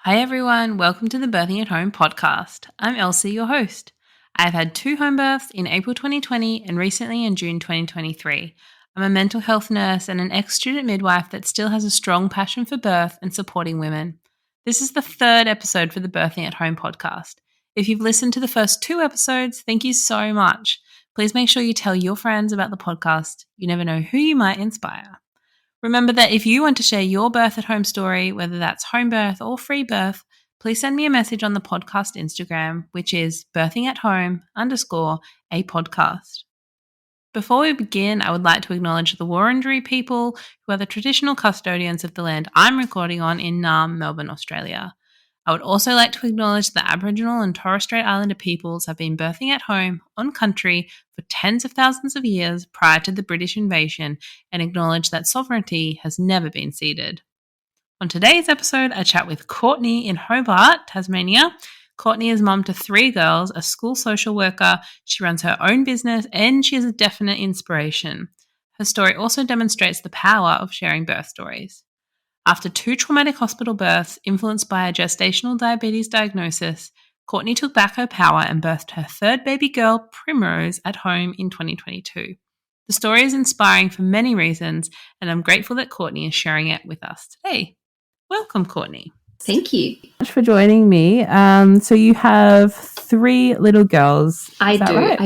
Hi everyone, welcome to the Birthing at Home podcast. I'm Elsie, your host. I've had 2 home births in April 2020 and recently in June 2023. I'm a mental health nurse and an ex-student midwife that still has a strong passion for birth and supporting women. This is the 3rd episode for the Birthing at Home podcast. If you've listened to the first 2 episodes, thank you so much. Please make sure you tell your friends about the podcast. You never know who you might inspire. Remember that if you want to share your birth at home story, whether that's home birth or free birth, please send me a message on the podcast Instagram, which is birthingathome_a podcast. Before we begin, I would like to acknowledge the Wurundjeri people, who are the traditional custodians of the land I'm recording on in Naarm, Melbourne, Australia. I would also like to acknowledge the Aboriginal and Torres Strait Islander peoples have been birthing at home on country for tens of thousands of years prior to the British invasion and acknowledge that sovereignty has never been ceded. On today's episode, I chat with Courtney in Hobart, Tasmania. Courtney is mum to 3 girls, a school social worker, she runs her own business, and she is a definite inspiration. Her story also demonstrates the power of sharing birth stories. After 2 traumatic hospital births influenced by a gestational diabetes diagnosis, Courtney took back her power and birthed her 3rd baby girl, Primrose, at home in 2022. The story is inspiring for many reasons, and I'm grateful that Courtney is sharing it with us today. Welcome, Courtney. Thank you. Thanks for joining me. So you have 3 little girls. I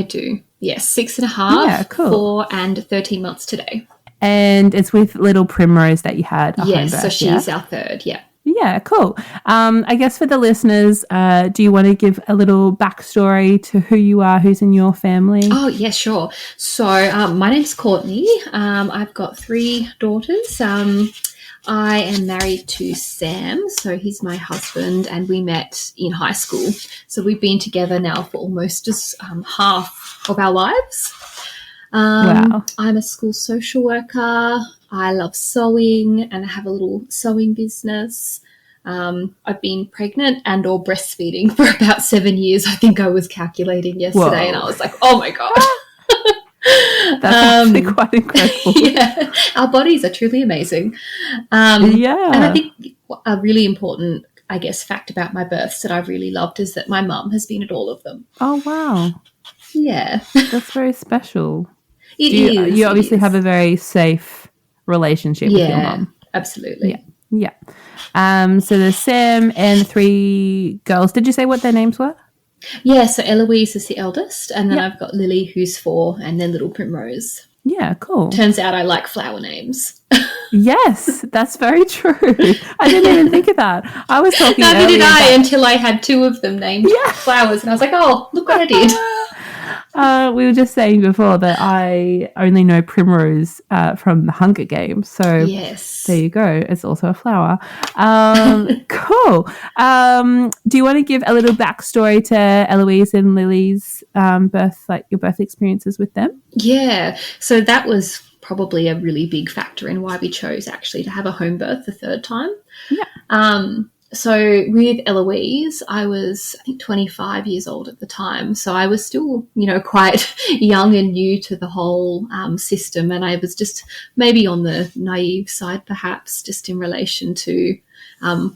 do. Yes, 6.5, 4 and 13 months today. And it's with little Primrose that you had. Yes, so she's our 3rd, yeah. Yeah, cool. I guess for the listeners, do you want to give a little backstory to who you are, who's in your family? Oh, yeah, sure. So my name's Courtney. I've got 3 daughters. I am married to Sam, so he's my husband, and we met in high school. So we've been together now for almost just half of our lives. Wow. I'm a school social worker. I love sewing and I have a little sewing business. I've been pregnant and or breastfeeding for about 7 years. I think I was calculating yesterday. And I was like, oh my God. That's actually quite incredible. Yeah, our bodies are truly amazing. And I think a really important, I guess, fact about my births that I've really loved is that my mum has been at all of them. Oh, wow. Yeah. That's very special. You obviously have a very safe relationship with your mum. Absolutely. Yeah. So there's Sam and 3 girls. Did you say what their names were? Yeah, so Eloise is the eldest, and then I've got Lily, who's 4, and then little Primrose. Yeah, cool. Turns out I like flower names. Yes, that's very true. I didn't even think of that. I was talking Neither did I until I had 2 of them named flowers, and I was like, oh, look what I did. We were just saying before that I only know Primrose from the Hunger Games. So yes, there you go. It's also a flower. Cool. Do you want to give a little backstory to Eloise and Lily's birth, like your birth experiences with them? Yeah. So that was probably a really big factor in why we chose actually to have a home birth the 3rd time. Yeah. So with Eloise, I was, I think, 25 years old at the time. So I was still, quite young and new to the whole system. And I was just maybe on the naive side, perhaps, just in relation to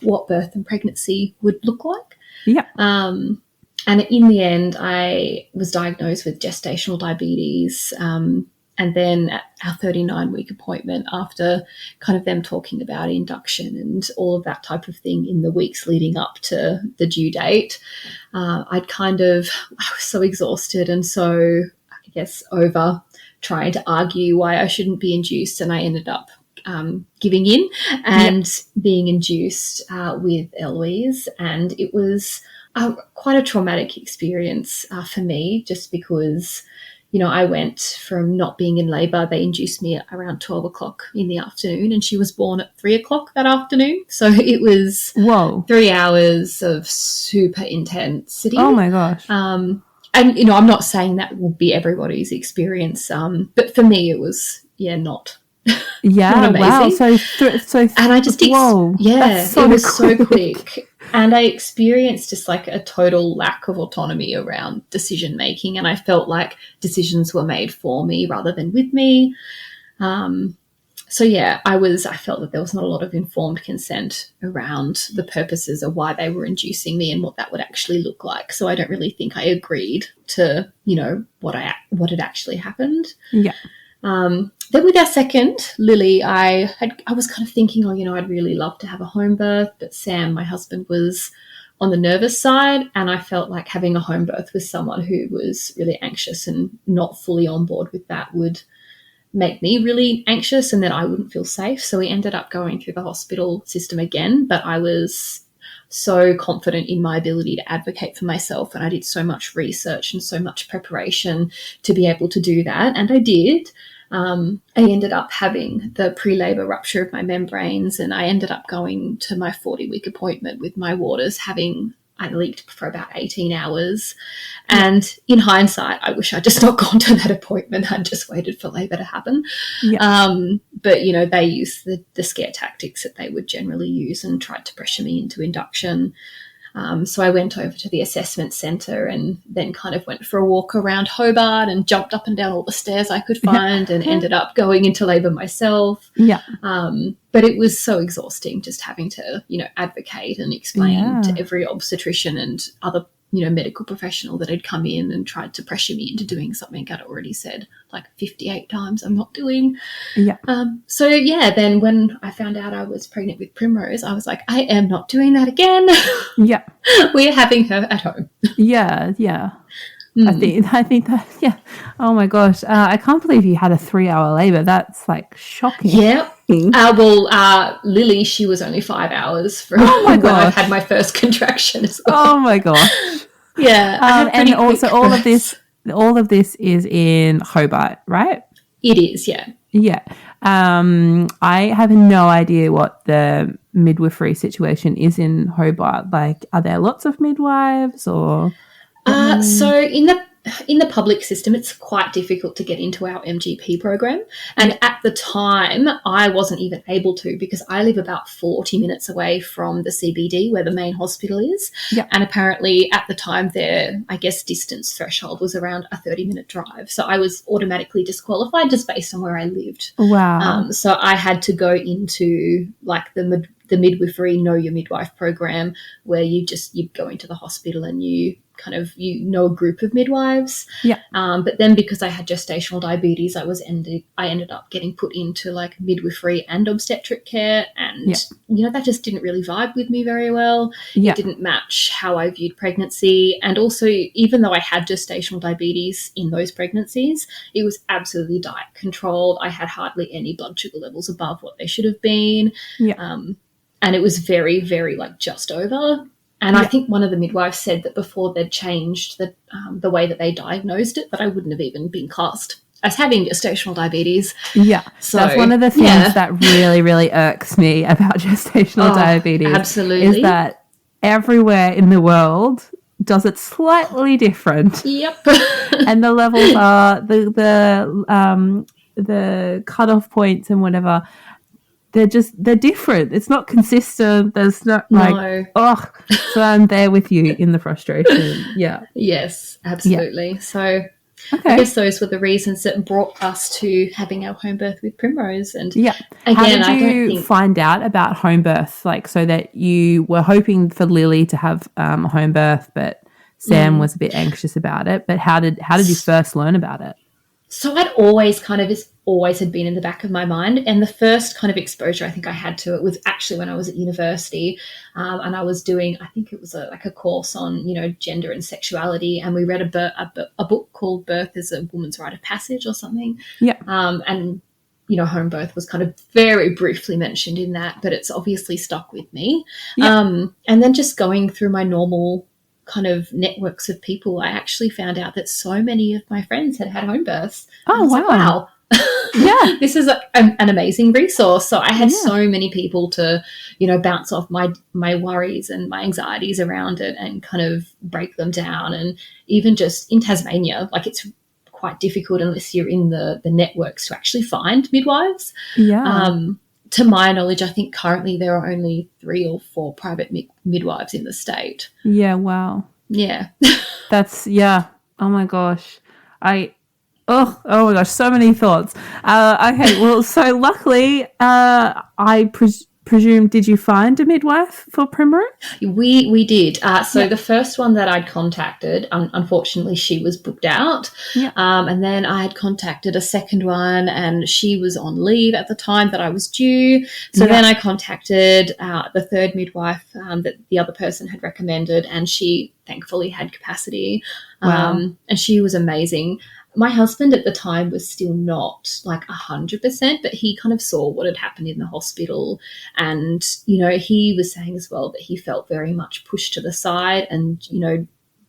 what birth and pregnancy would look like. Yeah. And in the end, I was diagnosed with gestational diabetes. And then at our 39-week appointment, after kind of them talking about induction and all of that type of thing in the weeks leading up to the due date, I was so exhausted and so, I guess, over trying to argue why I shouldn't be induced. And I ended up giving in and being induced with Eloise. And it was quite a traumatic experience for me, just because I went from not being in labour. They induced me at around 12 o'clock in the afternoon, and she was born at 3 o'clock that afternoon. So it was 3 hours of super intensity. Oh, my gosh. And, I'm not saying that will be everybody's experience, but for me it was, not. Yeah, wow. So and I just, it was so quick. And I experienced just like a total lack of autonomy around decision making. And I felt like decisions were made for me rather than with me. So yeah, I felt that there was not a lot of informed consent around the purposes of why they were inducing me and what that would actually look like. So I don't really think I agreed to, what had actually happened. Yeah. Then with our second, Lily, I was kind of thinking, I'd really love to have a home birth, but Sam, my husband, was on the nervous side, and I felt like having a home birth with someone who was really anxious and not fully on board with that would make me really anxious, and then I wouldn't feel safe. So we ended up going through the hospital system again, but I was so confident in my ability to advocate for myself, and I did so much research and so much preparation to be able to do that, and I did. I ended up having the pre-labor rupture of my membranes, and I ended up going to my 40-week appointment with my waters I leaked for about 18 hours. And in hindsight, I wish I'd just not gone to that appointment. I'd just waited for labour to happen. Yeah. But, they used the scare tactics that they would generally use and tried to pressure me into induction. So I went over to the assessment centre and then kind of went for a walk around Hobart and jumped up and down all the stairs I could find and ended up going into labour myself. Yeah. But it was so exhausting just having to, advocate and explain to every obstetrician and other, medical professional that had come in and tried to pressure me into doing something I'd already said like 58 times I'm not doing. Yeah. Then when I found out I was pregnant with Primrose, I was like, I am not doing that again. Yeah. We're having her at home. Yeah. Yeah. I think that, yeah. Oh my gosh. I can't believe you had a 3-hour labor. That's like shocking. Yeah. Lily, she was only 5 hours from when I had my first contraction as well. Oh my gosh. Yeah. And also all of this is in Hobart, right? It is, yeah. Yeah. I have no idea what the midwifery situation is in Hobart. Like, are there lots of midwives or? So in the public system, it's quite difficult to get into our MGP program. And at the time, I wasn't even able to because I live about 40 minutes away from the CBD where the main hospital is. Yeah. And apparently at the time their, I guess, distance threshold was around a 30-minute drive. So I was automatically disqualified just based on where I lived. Wow. So I had to go into like the midwifery Know Your Midwife program where you go into the hospital and you a group of midwives. Yeah. But then because I had gestational diabetes, I ended up getting put into like midwifery and obstetric care, and that just didn't really vibe with me very well. Yeah. It didn't match how I viewed pregnancy, and also even though I had gestational diabetes in those pregnancies, it was absolutely diet controlled. I had hardly any blood sugar levels above what they should have been. Yeah. And it was very, very like just over. And I think one of the midwives said that before they'd changed the way that they diagnosed it, that I wouldn't have even been classed as having gestational diabetes. Yeah. So that's one of the things that really, really irks me about gestational diabetes. Absolutely. Is that everywhere in the world does it slightly different. Yep. And the levels are the cutoff points and whatever. They're different. It's not consistent. There's not so I'm there with you in the frustration. Yeah. Yes, absolutely. Yeah. So I guess those were the reasons that brought us to having our home birth with Primrose. And again, how did you find out about home birth? Like, so that you were hoping for Lily to have a home birth, but Sam was a bit anxious about it. But how did you first learn about it? So I'd always had been in the back of my mind, and the first kind of exposure I think I had to it was actually when I was at university, and I was doing, I think it was a course on gender and sexuality, and we read a book called "Birth is a Woman's Rite of Passage" or something. Yeah. And home birth was kind of very briefly mentioned in that, but it's obviously stuck with me. Yeah. And then just going through my normal kind of networks of people, I actually found out that so many of my friends had home births. Oh, wow. Like, wow. Yeah. This is an amazing resource. So I had so many people to, bounce off my worries and my anxieties around it and kind of break them down. And even just in Tasmania, like it's quite difficult unless you're in the networks to actually find midwives. Yeah. To my knowledge, I think currently there are only 3 or 4 private midwives in the state. Yeah, wow. Yeah. That's, oh my gosh. Oh my gosh, so many thoughts. Okay, well, so luckily, I presume, did you find a midwife for Primrose? We did. So Yeah. the first one that I'd contacted, unfortunately, she was booked out. Yeah. And then I had contacted a second one, and she was on leave at the time that I was due. So Yeah. then I contacted the third midwife that the other person had recommended, and she thankfully had capacity. Wow. And she was amazing. My husband at the time was still not like 100%, but he kind of saw what had happened in the hospital. And, he was saying as well that he felt very much pushed to the side and,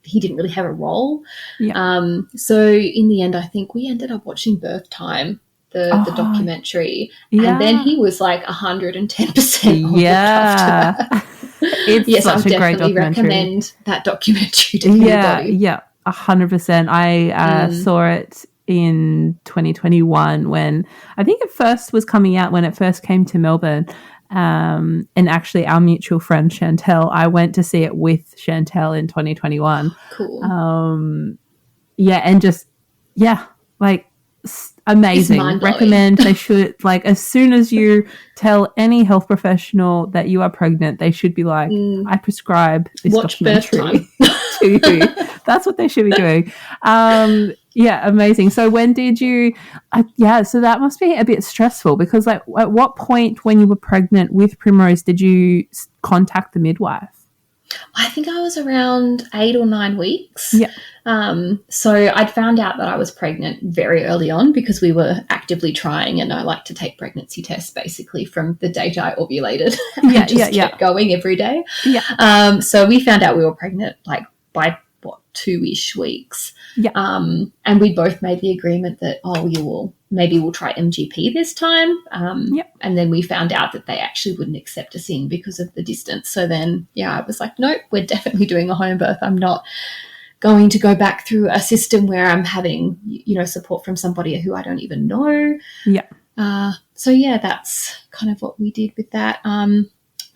he didn't really have a role. Yeah. So in the end, I think we ended up watching Birth Time, the documentary. Yeah. And then he was like 110% on board Yeah. after that. It's Yes, I such a great definitely documentary. recommend that documentary to anybody. Yeah, 100%. I saw it in 2021 when I think it first was coming out, when it first came to Melbourne. And actually our mutual friend Chantel, I went to see it with Chantel in 2021. Cool. Yeah, and just, like, amazing. Recommend. They should, like, as soon as you tell any health professional that you are pregnant, they should be like, I prescribe this documentary to you. That's what they should be doing. Yeah, amazing. So when did you, so that must be a bit stressful, because like at what point when you were pregnant with Primrose did you contact the midwife? I think I was around 8 or 9 weeks. Yeah. So I'd found out that I was pregnant very early on because we were actively trying, and I like to take pregnancy tests basically from the date I ovulated. Yeah, kept going every day. Yeah. So we found out we were pregnant like by 2-ish weeks. Yeah. And we both made the agreement that, maybe we'll try MGP this time. And then we found out that they actually wouldn't accept us in because of the distance. So then, I was like, nope, we're definitely doing a home birth. I'm not going to go back through a system where I'm having, support from somebody who I don't even know. Yeah. So that's kind of what we did with that.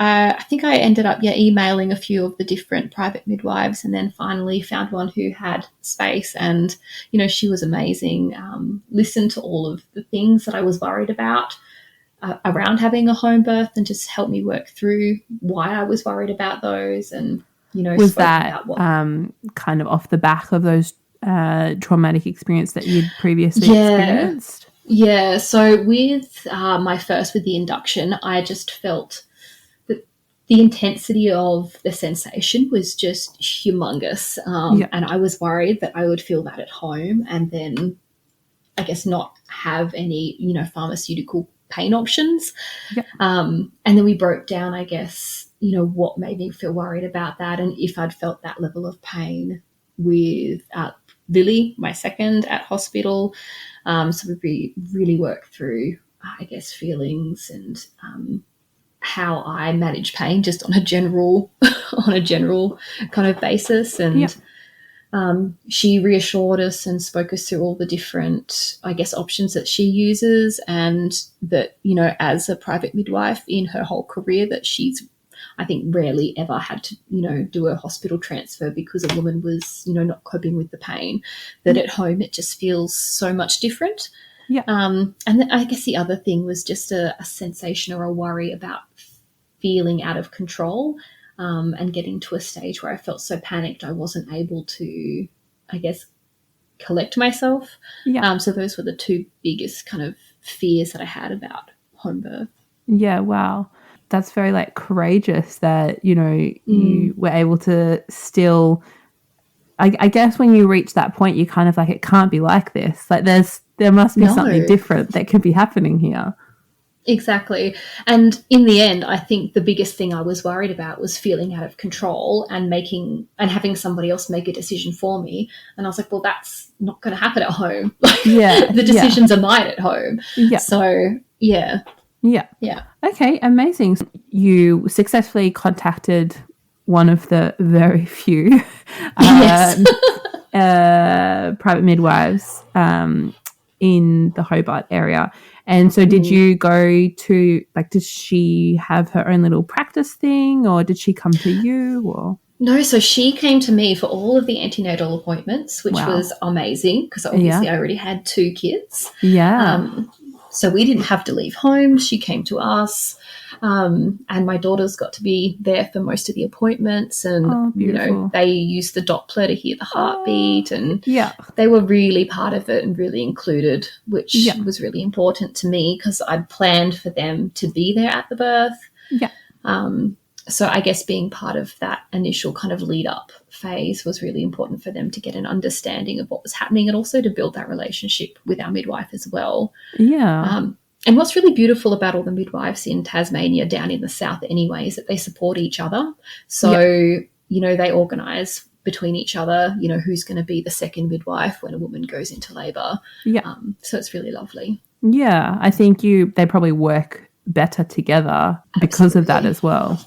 I think I ended up emailing a few of the different private midwives, and then finally found one who had space, and she was amazing. Listened to all of the things that I was worried about around having a home birth, and just helped me work through why I was worried about those. And was that kind of off the back of those traumatic experience that you'd previously experienced? Yeah. So with my first, with the induction, I just felt the intensity of the sensation was just humongous. And I was worried that I would feel that at home and then, I guess, not have any, pharmaceutical pain options. Yeah. And then we broke down, I guess, what made me feel worried about that, and if I'd felt that level of pain with Lily, my second, at hospital. So we really worked through, I guess, feelings and how I manage pain just on a general kind of basis. And she reassured us and spoke us through all the different, I guess, options that she uses, and that, as a private midwife in her whole career, that she's, I think, rarely ever had to, do a hospital transfer because a woman was, not coping with the pain, that at home it just feels so much different. Yeah. And then I guess the other thing was just a sensation or a worry about feeling out of control, and getting to a stage where I felt so panicked I wasn't able to, I guess, collect myself. Yeah. So those were the two biggest kind of fears that I had about home birth. Yeah, wow. That's very courageous that, you were able to still, I guess when you reach that point, you kind of it can't be like this. There must be something different that could be happening here. Exactly. And in the end, I think the biggest thing I was worried about was feeling out of control and having somebody else make a decision for me. And I was like, well, that's not going to happen at home. Yeah. The decisions are mine at home. Yeah. So, yeah. Yeah. Yeah. Okay, amazing. You successfully contacted one of the very few private midwives in the Hobart area. And so did you go to, did she have her own little practice thing, or did she come to you, or? No, so she came to me for all of the antenatal appointments, which Wow. was amazing because obviously I already had 2 kids. Yeah. So we didn't have to leave home. She came to us. And my daughters got to be there for most of the appointments. And, Oh, beautiful. they used the Doppler to hear the heartbeat. And Yeah. they were really part of it and really included, which Yeah. was really important to me because I'd planned for them to be there at the birth. Yeah. So I guess being part of that initial kind of lead up phase was really important for them to get an understanding of what was happening and also to build that relationship with our midwife as well. Yeah. And what's really beautiful about all the midwives in Tasmania down in the south anyway is that they support each other. So, they organise between each other, who's going to be the second midwife when a woman goes into labour. Yeah. So it's really lovely. Yeah. I think they probably work better together because of that as well.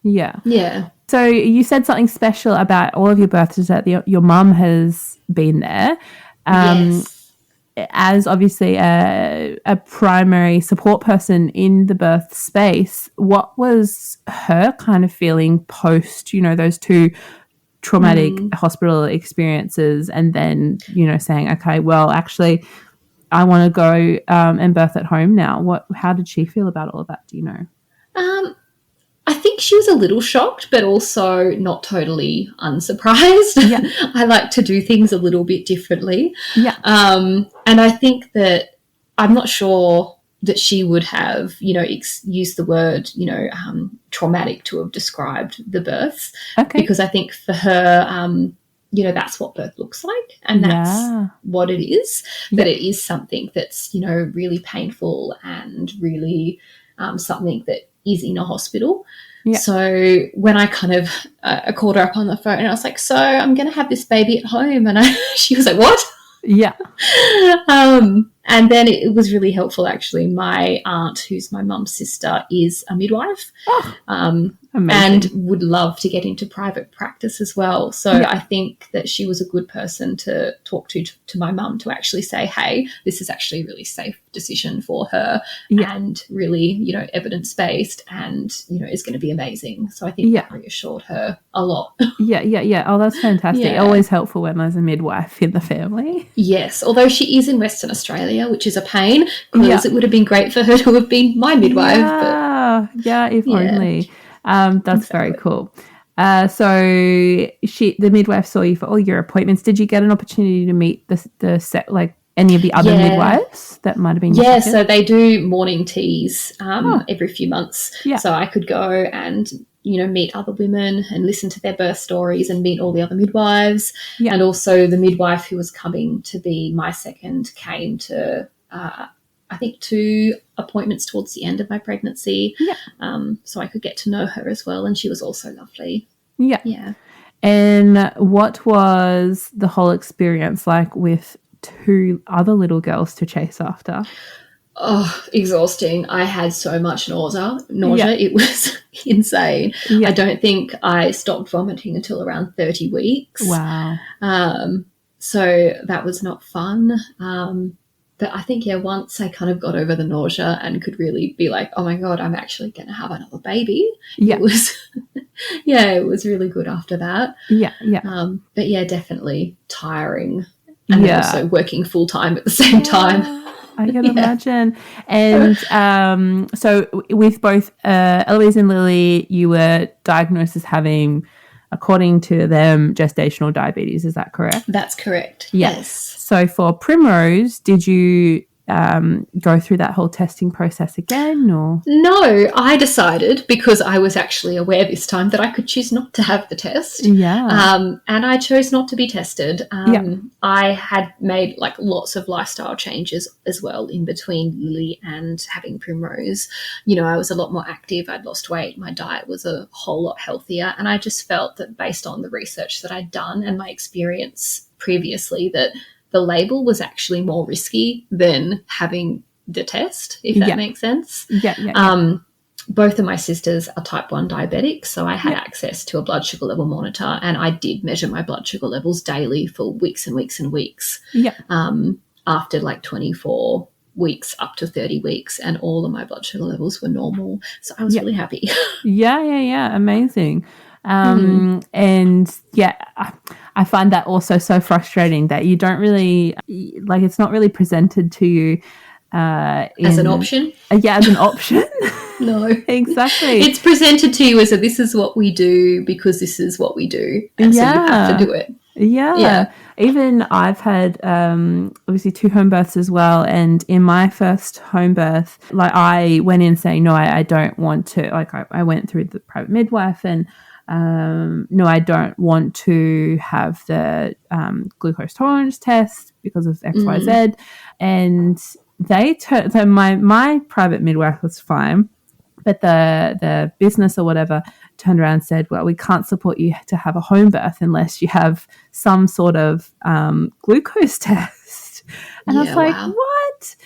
Yeah. Yeah. So you said something special about all of your births is that your mum has been there. Yes. As obviously a primary support person in the birth space, what was her kind of feeling post, those two traumatic hospital experiences and then, saying, okay, well, actually, I want to go and birth at home now. How did she feel about all of that? Do you know? I think she was a little shocked, but also not totally unsurprised. Yeah. I like to do things a little bit differently. Yeah. And I think that I'm not sure that she would have, used the word, traumatic to have described the birth. Okay. Because I think for her, that's what birth looks like and that's what it is. But it is something that's, really painful and really something that is in a hospital. Yeah. So when I kind of called her up on the phone and I was like, so I'm going to have this baby at home. And she was like, what? Yeah. And then it was really helpful, actually. My aunt, who's my mum's sister, is a midwife. And would love to get into private practice as well. So I think that she was a good person to talk to my mum to actually say, hey, this is actually a really safe decision for her and really, evidence-based and, is going to be amazing. So I think that reassured her a lot. Yeah. Oh, that's fantastic. Always helpful when there's a midwife in the family. Yes, although she is in Western Australia, which is a pain because it would have been great for her to have been my midwife. If only. That's very cool. So the midwife saw you for all your appointments. Did you get an opportunity to meet the set, like any of the other midwives that might have been? Yeah, so they do morning teas every few months. Yeah. So I could go and meet other women and listen to their birth stories and meet all the other midwives. Yeah. And also the midwife who was coming to be my second came to I think 2 appointments towards the end of my pregnancy. Yeah. So I could get to know her as well. And she was also lovely. Yeah. Yeah. And what was the whole experience like with 2 other little girls to chase after? Oh, exhausting. I had so much nausea. It was insane. I don't think I stopped vomiting until around 30 weeks. Wow. So that was not fun. But I think, once I kind of got over the nausea and could really be like, oh, my God, I'm actually going to have another baby. Yeah. It was, it was really good after that. Yeah. But, definitely tiring and then also working full-time at the same time. I can imagine. And so with both Eloise and Lily, you were diagnosed as having, according to them, gestational diabetes. Is that correct? That's correct. Yes. So for Primrose, did you go through that whole testing process again, or? No, I decided, because I was actually aware this time, that I could choose not to have the test. Yeah. And I chose not to be tested. I had made lots of lifestyle changes as well in between Lily and having Primrose. I was a lot more active. I'd lost weight. My diet was a whole lot healthier. And I just felt that based on the research that I'd done and my experience previously, that the label was actually more risky than having the test, if that makes sense. Yeah. Both of my sisters are type 1 diabetics, so I had access to a blood sugar level monitor, and I did measure my blood sugar levels daily for weeks and weeks and weeks. Yeah. After 24 weeks up to 30 weeks, and all of my blood sugar levels were normal. So I was really happy. Yeah. Amazing. And yeah, I find that also so frustrating that you don't really, like, it's not really presented to you as an option. Yeah, as an option. No. Exactly. It's presented to you as a, this is what we do because this is what we do. And so you have to do it. Yeah. Even I've had obviously 2 home births as well. And in my first home birth, like, I went in saying, no, I don't want to, like, I went through the private midwife and no, I don't want to have the glucose tolerance test because of XYZ. And they so my private midwife was fine, but the business or whatever turned around and said, well, we can't support you to have a home birth unless you have some sort of glucose test. And I was like, wow. What?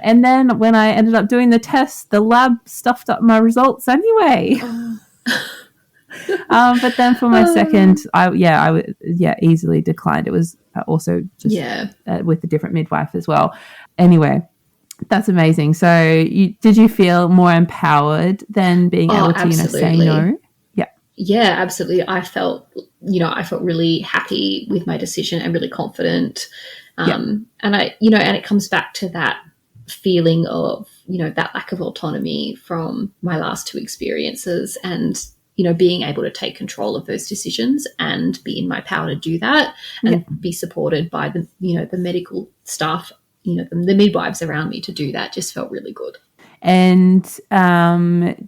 And then when I ended up doing the test, the lab stuffed up my results anyway. But then for my second, I easily declined. It was also just with a different midwife as well. Anyway, that's amazing. So did you feel more empowered than being able to, say no? Yeah. Yeah, absolutely. I felt really happy with my decision and really confident. And it comes back to that feeling of, that lack of autonomy from my last 2 experiences and, being able to take control of those decisions and be in my power to do that and be supported by the, the medical staff, the midwives around me to do that just felt really good. And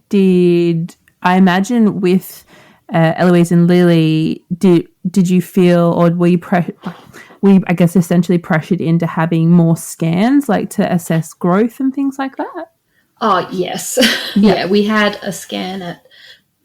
did I imagine with Eloise and Lily, did you feel, or were you I guess essentially pressured into having more scans, like to assess growth and things like that? Oh, yes. Yeah, we had a scan at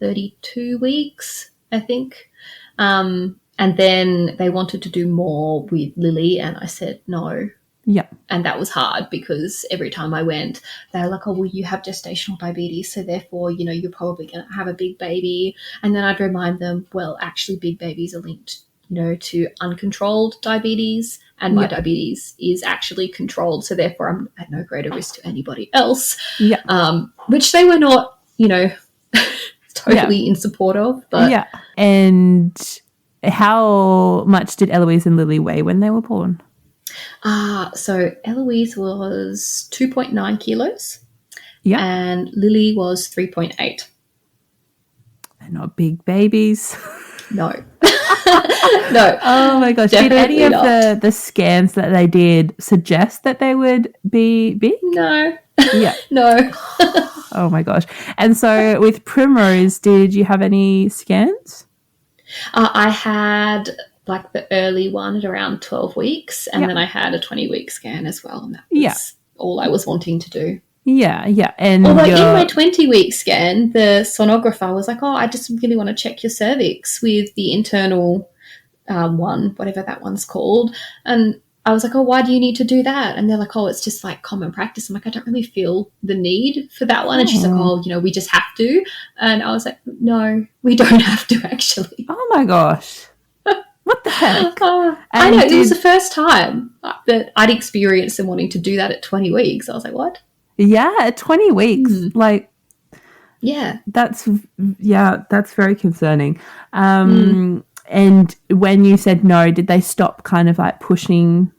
32 weeks, I think. And then they wanted to do more with Lily, and I said no. Yeah. And that was hard because every time I went, they were like, oh, well, you have gestational diabetes, so therefore, you're probably going to have a big baby. And then I'd remind them, well, actually big babies are linked, to uncontrolled diabetes, and my diabetes is actually controlled, so therefore I'm at no greater risk to anybody else. Yeah. Which they were not, totally in support of. But yeah. And how much did Eloise and Lily weigh when they were born? So Eloise was 2.9 kilos. Yeah. And Lily was 3.8. They're not big babies. No. No. Oh my gosh. Did any of the scans that they did suggest that they would be big? No. Yeah. No. Oh my gosh. And so with Primrose, did you have any scans? I had like the early one at around 12 weeks, and then I had a 20-week scan as well, and that was all I was wanting to do. Yeah, yeah. And although in my 20-week scan, the sonographer was like, oh, I just really want to check your cervix with the internal one, whatever that one's called. And I was like, oh, why do you need to do that? And they're like, oh, it's just like common practice. I'm like, I don't really feel the need for that one. And she's like, oh, we just have to. And I was like, no, we don't have to actually. Oh my gosh. What the heck? I know, it was the first time that I'd experienced them wanting to do that at 20 weeks. I was like, what? Yeah, at 20 weeks. Like, yeah. That's very concerning. And when you said no, did they stop kind of like pushing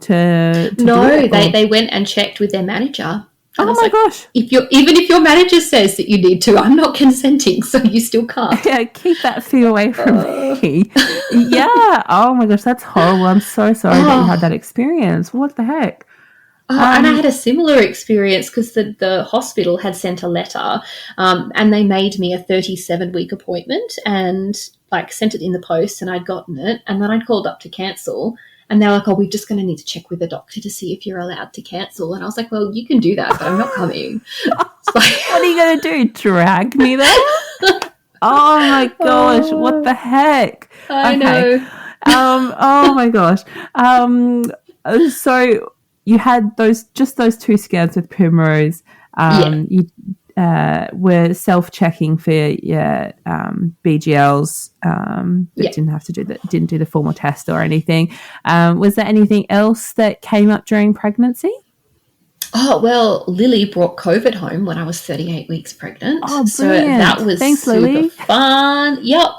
to no, they went and checked with their manager. Oh my gosh. Even if your manager says that you need to, I'm not consenting, so you still can't. Yeah, keep that fear away from me. Yeah. Oh my gosh, that's horrible. I'm so sorry that you had that experience. What the heck? And I had a similar experience because the hospital had sent a letter and they made me a 37-week appointment and like sent it in the post, and I'd gotten it, and then I'd called up to cancel. And they were like, oh, we're just going to need to check with the doctor to see if you're allowed to cancel. And I was like, well, you can do that, but I'm not coming. Like, what are you going to do? Drag me there? Oh, my gosh. What the heck? I know. Oh, my gosh. So you had those 2 scans with Primrose. You were self-checking for your BGLs, didn't do the formal test or anything. Was there anything else that came up during pregnancy? Oh, well, Lily brought COVID home when I was 38 weeks pregnant. Oh, So brilliant. that was Thanks, super Lily. fun. Yep.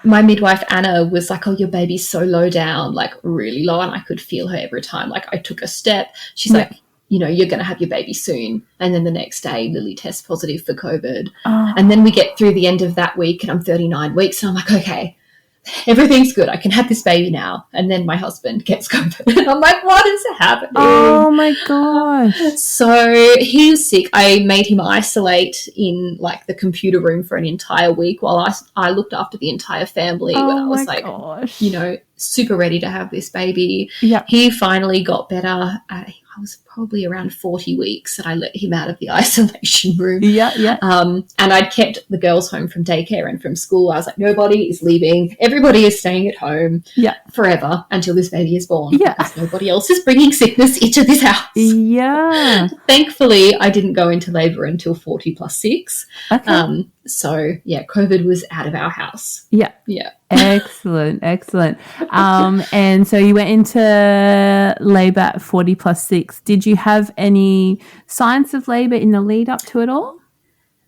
My midwife, Anna, was like, oh, your baby's so low down, like really low. And I could feel her every time. Like I took a step. She's Yeah. like, you know, you're going to have your baby soon. And then the next day, Lily tests positive for COVID. Oh, And then we get through the end of that week and I'm 39 weeks. And I'm like, okay, everything's good. I can have this baby now. And then my husband gets COVID. And I'm like, what is happening? oh my gosh. So he was sick. I made him isolate in like the computer room for an entire week while I looked after the entire family when I Oh was my like, gosh. you know, super ready to have this baby. Yeah. He finally got better. I was probably around 40 weeks that I let him out of the isolation room. Yeah. Yeah. And I'd kept the girls home from daycare and from school. I was like, nobody is leaving. Everybody is staying at home forever until this baby is born. Yeah. Because nobody else is bringing sickness into this house. Yeah. Thankfully, I didn't go into labour until 40 plus 6. Okay. So, yeah, COVID was out of our house. Yeah. Yeah. Excellent. And so you went into labour at 40 plus 6. Did you have any signs of labour in the lead up to it all?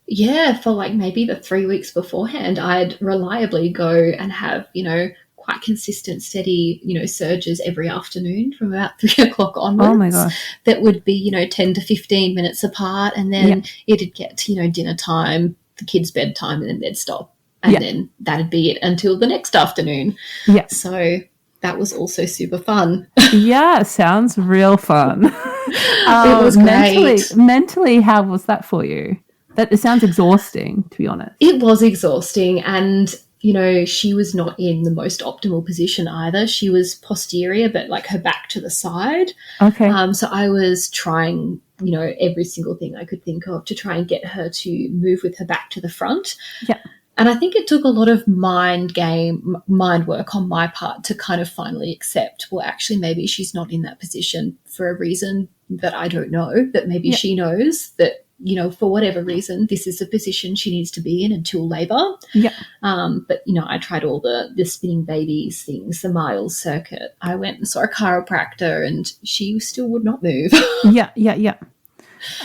Yeah, for like maybe the 3 weeks beforehand, I'd reliably go and have, you know, quite consistent, steady, you know, surges every afternoon from about 3 o'clock onwards. Oh my gosh. That would be, you know, 10 to 15 minutes apart. And then it'd get to, you know, dinner time, the kids' bedtime, and then they'd stop. And then that'd be it until the next afternoon. Yeah. So that was also super fun. Yeah, sounds real fun. It was great. Mentally, how was that for you? That it sounds exhausting, to be honest. It was exhausting, and you know, she was not in the most optimal position either. She was posterior, but like her back to the side. Okay. So I was trying, you know, every single thing I could think of to try and get her to move with her back to the front. Yeah. And I think it took a lot of mind work on my part to kind of finally accept, well, actually, maybe she's not in that position for a reason that I don't know, that maybe she knows that, you know, for whatever reason, this is the position she needs to be in until labour. Yeah. But, you know, I tried all the spinning babies things, the Miles circuit. I went and saw a chiropractor and she still would not move. Yeah. Yes.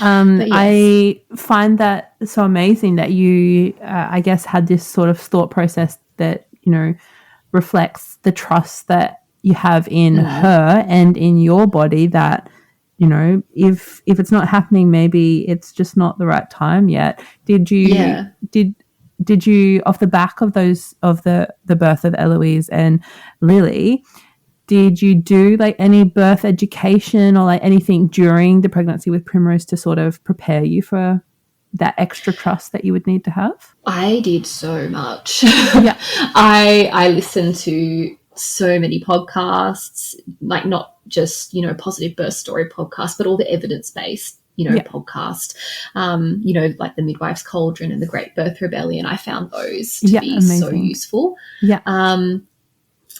I find that so amazing that you, I guess, had this sort of thought process that, you know, reflects the trust that you have in her and in your body that, you know, if it's not happening, maybe it's just not the right time yet. Did you did you off the back of those of the birth of Eloise and Lily, did you do like any birth education or like anything during the pregnancy with Primrose to sort of prepare you for that extra trust that you would need to have? I did so much. Yeah. I listened to so many podcasts, like not just, you know, positive birth story podcasts, but all the evidence-based, you know, podcast, you know, like the Midwife's Cauldron and the Great Birth Rebellion. I found those to be amazing. so useful. Yeah.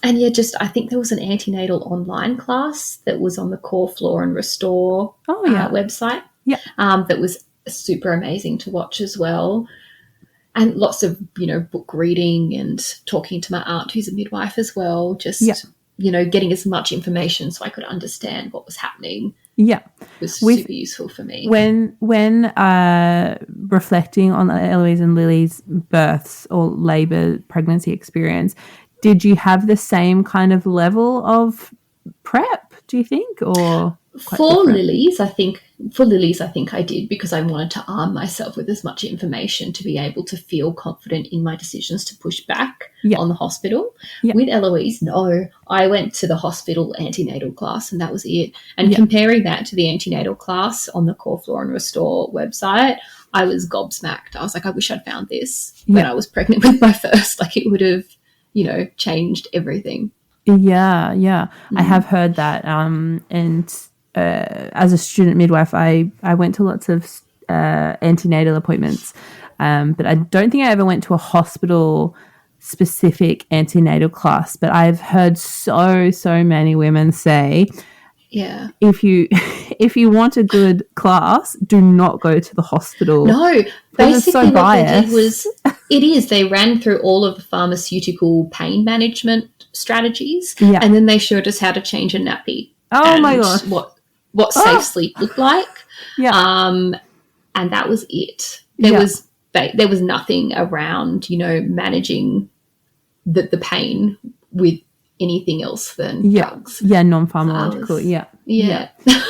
And yeah, just I think there was an antenatal online class that was on the Core Floor and Restore website. Yeah. That was super amazing to watch as well. And lots of, you know, book reading and talking to my aunt who's a midwife as well. Just, you know, getting as much information so I could understand what was happening. Yeah. Was super useful for me. When reflecting on Eloise and Lily's births or labour pregnancy experience, did you have the same kind of level of prep, do you think? Or for Lily's, I think I did, because I wanted to arm myself with as much information to be able to feel confident in my decisions to push back on the hospital. Yeah. With Eloise, no. I went to the hospital antenatal class and that was it. And comparing that to the antenatal class on the Core Floor and Restore website, I was gobsmacked. I was like, I wish I'd found this when I was pregnant with my first. Like it would have, you know, changed everything. Yeah. I have heard that. And as a student midwife, I went to lots of antenatal appointments, but I don't think I ever went to a hospital specific antenatal class. But I've heard so many women say, if you want a good class, do not go to the hospital. No, basically what they did was, they ran through all of the pharmaceutical pain management strategies, and then they showed us how to change a nappy. Oh my gosh. what safe sleep looked like. And that was it. There was nothing around, managing the pain with anything else than drugs. Yeah, non-pharmacological. Yeah.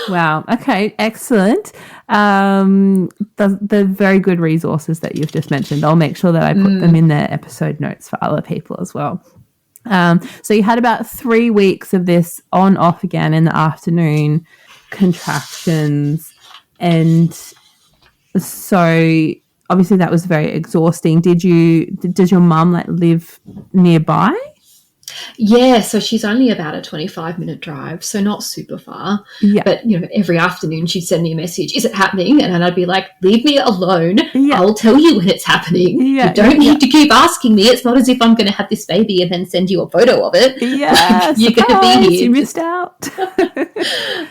Wow. Okay, excellent. The very good resources that you've just mentioned, I'll make sure that I put them in the episode notes for other people as well. So you had about 3 weeks of this on off again in the afternoon contractions, and so obviously that was very exhausting. Does your mum live nearby? Yeah, so she's only about a 25-minute drive, so not super far. Yeah. But, every afternoon she'd send me a message, is it happening? And then I'd be like, leave me alone. Yeah. I'll tell you when it's happening. Yeah. You don't need to keep asking me. It's not as if I'm going to have this baby and then send you a photo of it. Yeah, you're going to be here. You missed out.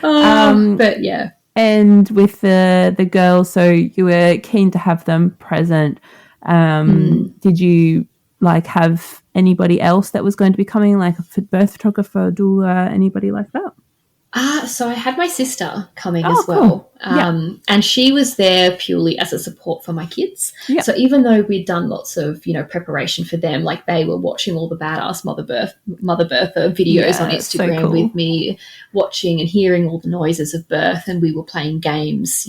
But, yeah. And with the girls, so you were keen to have them present. Did you have anybody else that was going to be coming, like a birth photographer, doula, anybody like that? So I had my sister coming as well. Cool. And she was there purely as a support for my kids. Yeah. So even though we'd done lots of, preparation for them, like they were watching all the badass Mother Bertha videos on Instagram so cool. with me, watching and hearing all the noises of birth, and we were playing games,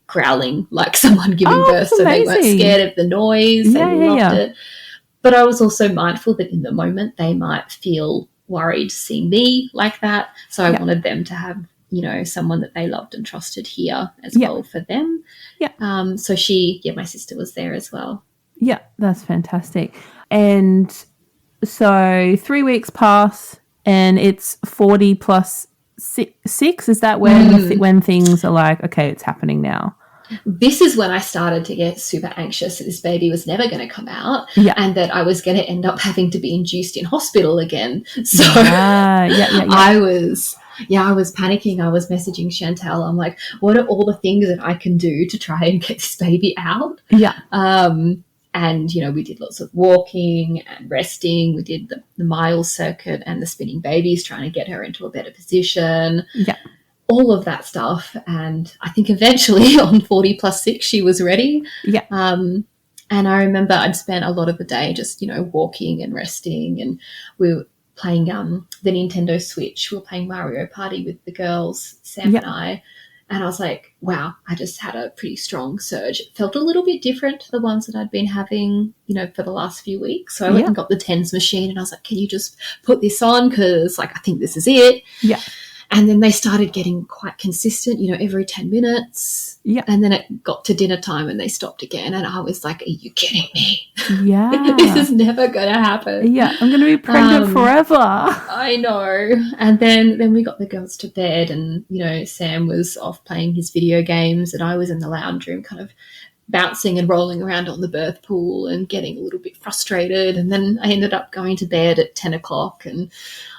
growling like someone giving birth, so they weren't scared of the noise. They loved it. But I was also mindful that in the moment they might feel worried to see me like that. So I wanted them to have, someone that they loved and trusted here as well for them. Yeah. So my sister was there as well. Yeah, that's fantastic. And so 3 weeks pass and it's 40 plus 6. Is that when things are like, okay, it's happening now? This is when I started to get super anxious that this baby was never going to come out and that I was going to end up having to be induced in hospital again. So I was panicking. I was messaging Chantel. I'm like, what are all the things that I can do to try and get this baby out? Yeah. And, we did lots of walking and resting. We did the mile circuit and the spinning babies, trying to get her into a better position. Yeah. All of that stuff. And I think eventually on 40 plus 6, she was ready. Yeah. And I remember I'd spent a lot of the day just, walking and resting, and we were playing the Nintendo Switch. We were playing Mario Party with the girls, Sam and I. And I was like, wow, I just had a pretty strong surge. It felt a little bit different to the ones that I'd been having, for the last few weeks. So I went and got the TENS machine, and I was like, can you just put this on? Because, I think this is it. Yeah. And then they started getting quite consistent, every 10 minutes. Yeah. And then it got to dinner time and they stopped again. And I was like, are you kidding me? Yeah. This is never going to happen. Yeah. I'm going to be pregnant forever. I know. And then we got the girls to bed, and, Sam was off playing his video games, and I was in the lounge room kind of bouncing and rolling around on the birth pool and getting a little bit frustrated. And then I ended up going to bed at 10 o'clock and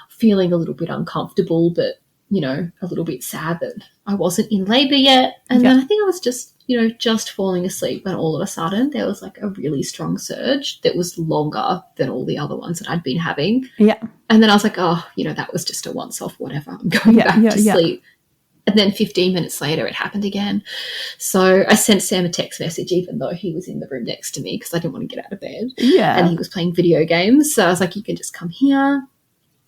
feeling a little bit uncomfortable, but a little bit sad that I wasn't in labour yet. And then I think I was just falling asleep when all of a sudden there was a really strong surge that was longer than all the other ones that I'd been having. Yeah. And then I was like, that was just a once-off, whatever. I'm going back to sleep. And then 15 minutes later it happened again. So I sent Sam a text message, even though he was in the room next to me, because I didn't want to get out of bed. Yeah. And he was playing video games. So I was like, you can just come here.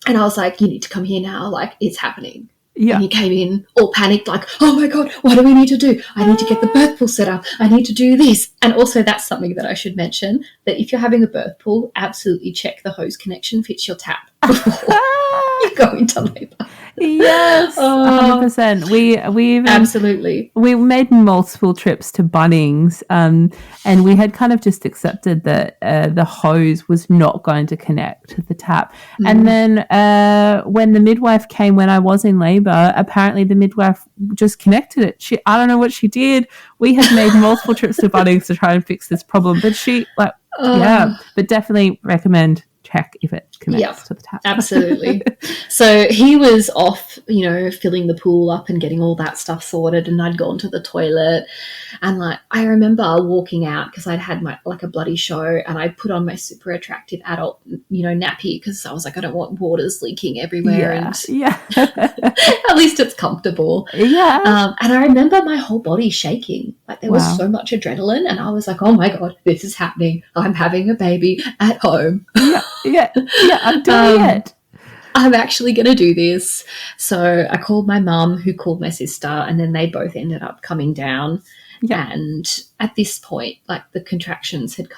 And I was like, you need to come here now. It's happening. Yeah. And he came in all panicked, like, oh my God, what do we need to do? I need to get the birth pool set up. I need to do this. And also that's something that I should mention, that if you're having a birth pool, absolutely check the hose connection fits your tap before you go into labour. Yes, 100%. We made multiple trips to Bunnings, and we had kind of just accepted that the hose was not going to connect to the tap. And then when the midwife came when I was in labour, apparently the midwife just connected it. I don't know what she did. We had made multiple trips to Bunnings to try and fix this problem, but but definitely recommend check if it connects to the tap. Absolutely. So he was off, filling the pool up and getting all that stuff sorted, and I'd gone to the toilet. And I remember walking out because I'd had a bloody show, and I put on my super attractive adult, nappy, because I was like, I don't want waters leaking everywhere. Yeah. At least it's comfortable. Yeah. And I remember my whole body shaking. There was so much adrenaline, and I was like, oh my God, this is happening. I'm having a baby at home. Yeah, I'm doing it. I'm actually going to do this. So I called my mum, who called my sister, and then they both ended up coming down. Yeah. And at this point, the contractions had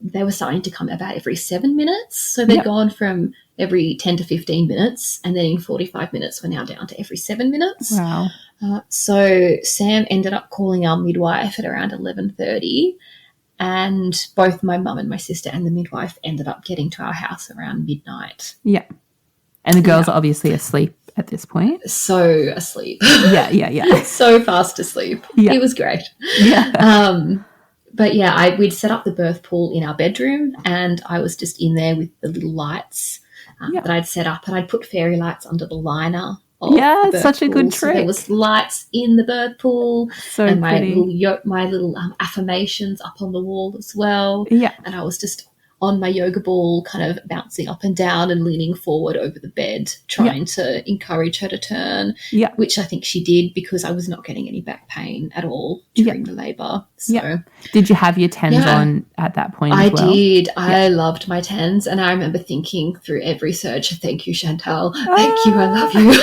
they were starting to come about every 7 minutes. So they'd gone from every 10 to 15 minutes, and then in 45 minutes, we're now down to every 7 minutes. Wow. So Sam ended up calling our midwife at around 11:30. And both my mum and my sister and the midwife ended up getting to our house around midnight. Yeah. And the girls are obviously asleep at this point. So asleep. Yeah. So fast asleep. Yeah. It was great. Yeah. But yeah, we'd set up the birth pool in our bedroom, and I was just in there with the little lights that I'd set up, and I'd put fairy lights under the liner. Yeah, such a good trick. So there was lights in the birth pool, so and my pretty. little affirmations up on the wall as well. Yeah, and I was just on my yoga ball, kind of bouncing up and down and leaning forward over the bed, trying to encourage her to turn. Yeah, which I think she did, because I was not getting any back pain at all during the labour. So, did you have your TENS on at that point? I as well? did. I loved my TENS, and I remember thinking through every surge, "Thank you, Chantal. Thank you. I love you."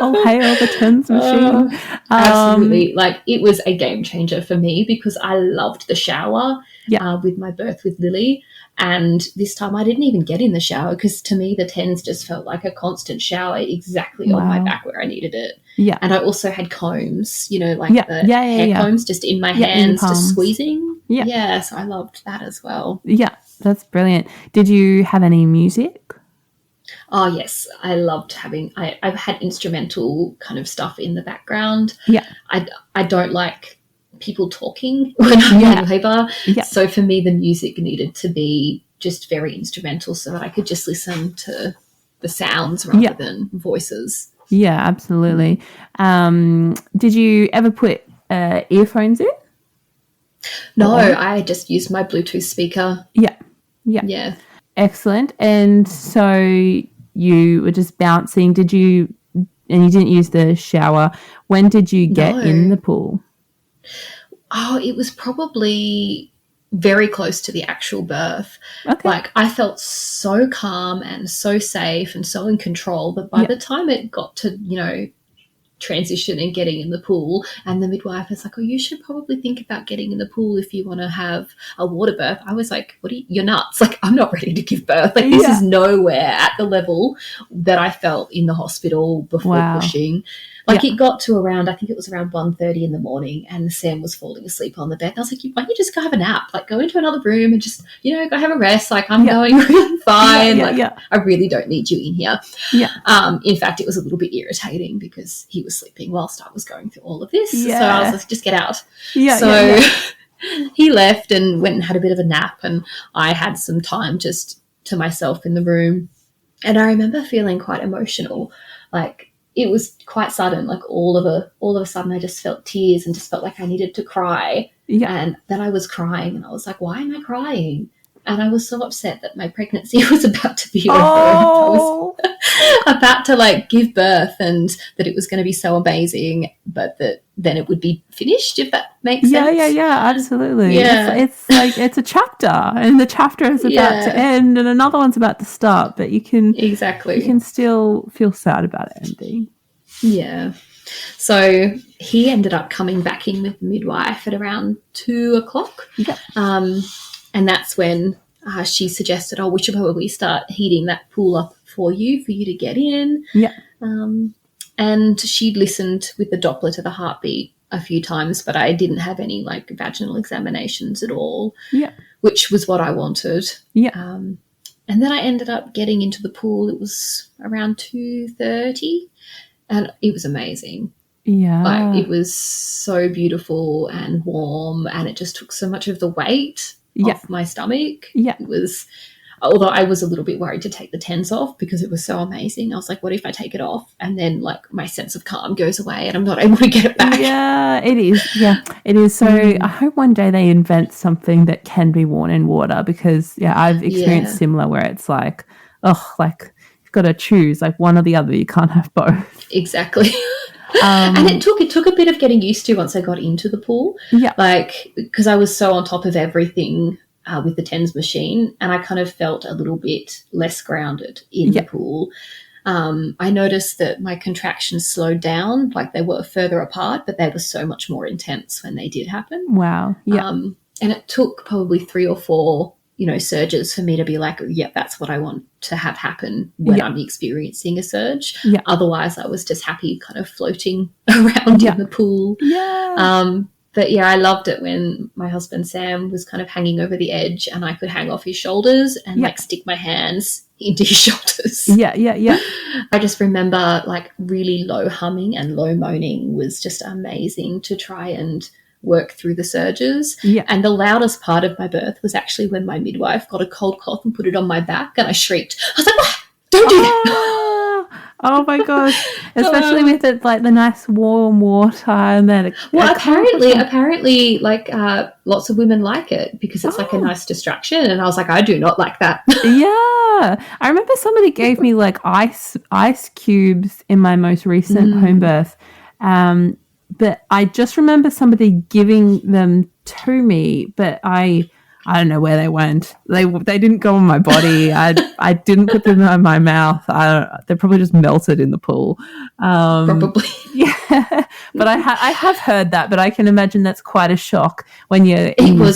Oh, hail the TENS machine! Absolutely, it was a game changer for me, because I loved the shower. With my birth with Lily. And this time I didn't even get in the shower, because to me the TENS just felt like a constant shower exactly on my back where I needed it. Yeah. And I also had combs, the hair combs just in my hands, just squeezing. Yeah. Yeah, so I loved that as well. Yeah, that's brilliant. Did you have any music? Oh, yes. I loved I've had instrumental kind of stuff in the background. Yeah. I don't like people talking when I'm in labour. Yeah. So for me, the music needed to be just very instrumental, so that I could just listen to the sounds rather than voices. Yeah, absolutely. Did you ever put earphones in? No, I just used my Bluetooth speaker. Yeah. Excellent. And so you were just bouncing. And you didn't use the shower. When did you get in the pool? Oh, it was probably very close to the actual birth. Okay. I felt so calm and so safe and so in control, but by the time it got to, transition and getting in the pool, and the midwife was like, "Oh, you should probably think about getting in the pool if you want to have a water birth." I was like, "You're nuts. I'm not ready to give birth. This is nowhere at the level that I felt in the hospital before pushing." It got to around, I think it was around 1:30 in the morning, and Sam was falling asleep on the bed. And I was like, "Why don't you just go have a nap? Go into another room and just, go have a rest. I'm going really fine. I really don't need you in here." Yeah. In fact, it was a little bit irritating, because he was sleeping whilst I was going through all of this. So I was like, "Just get out." He left and went and had a bit of a nap, and I had some time just to myself in the room. And I remember feeling quite emotional. It was quite sudden. All of a sudden I just felt tears and just felt like I needed to cry. Yeah. And then I was crying, and I was like, "Why am I crying?" And I was so upset that my pregnancy was about to be over. Oh. I was about to give birth, and that it was going to be so amazing, but that then it would be finished, if that makes sense. Yeah, absolutely. Yeah. It's a chapter, and the chapter is about to end, and another one's about to start, but you can still feel sad about it ending. Yeah. So he ended up coming back in with the midwife at around 2:00. Yep. And that's when she suggested, "Oh, we should probably start heating that pool up for you to get in." Yeah. And she'd listened with the Doppler to the heartbeat a few times, but I didn't have any vaginal examinations at all. Yeah. Which was what I wanted. Yeah. And then I ended up getting into the pool. It was around 2:30, and it was amazing. Yeah. It was so beautiful and warm, and it just took so much of the weight off my stomach. Yeah. although I was a little bit worried to take the TENS off because it was so amazing. I was like, what if I take it off and then like my sense of calm goes away and I'm not able to get it back? Yeah, it is. Yeah, it is. So I hope one day they invent something that can be worn in water, because I've experienced similar where it's like, oh, like you've got to choose like one or the other. You can't have both. Exactly. And it took a bit of getting used to once I got into the pool. Yeah. Like, because I was so on top of everything with the TENS machine, and I kind of felt a little bit less grounded in the pool. I noticed that my contractions slowed down, like they were further apart, but they were so much more intense when they did happen. Wow. Yeah. And it took probably 3 or 4, surges for me to be like, that's what I want to have happen when I'm experiencing a surge. Yeah. Otherwise, I was just happy kind of floating around in the pool. Yeah. But I loved it when my husband Sam was kind of hanging over the edge and I could hang off his shoulders and like stick my hands into his shoulders. Yeah. I just remember like really low humming and low moaning was just amazing to try and work through the surges. Yeah. And the loudest part of my birth was actually when my midwife got a cold cloth and put it on my back and I shrieked. I was like, what? Don't do that. Oh my gosh. Especially with it, like the nice warm water and then apparently like lots of women like it because it's like a nice distraction, and I was like, I do not like that. Yeah. I remember somebody gave me like ice cubes in my most recent home birth. But I just remember somebody giving them to me, but I don't know where they went. They didn't go on my body. I didn't put them in my mouth. They probably just melted in the pool. Probably. Yeah. But I have heard that, but I can imagine that's quite a shock when you're in your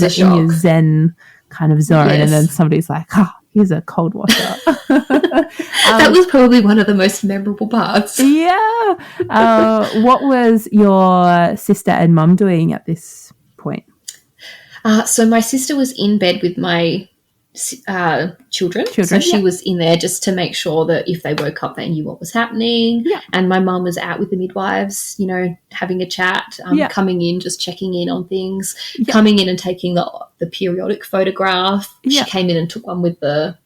Zen kind of zone, and then somebody's like, here's a cold water. That was probably one of the most memorable parts. Yeah. What was your sister and mum doing at this point? So my sister was in bed with my children. So she was in there just to make sure that if they woke up, they knew what was happening. Yeah. And my mum was out with the midwives, having a chat, coming in, just checking in on things, coming in and taking the periodic photograph. Yeah. She came in and took one with the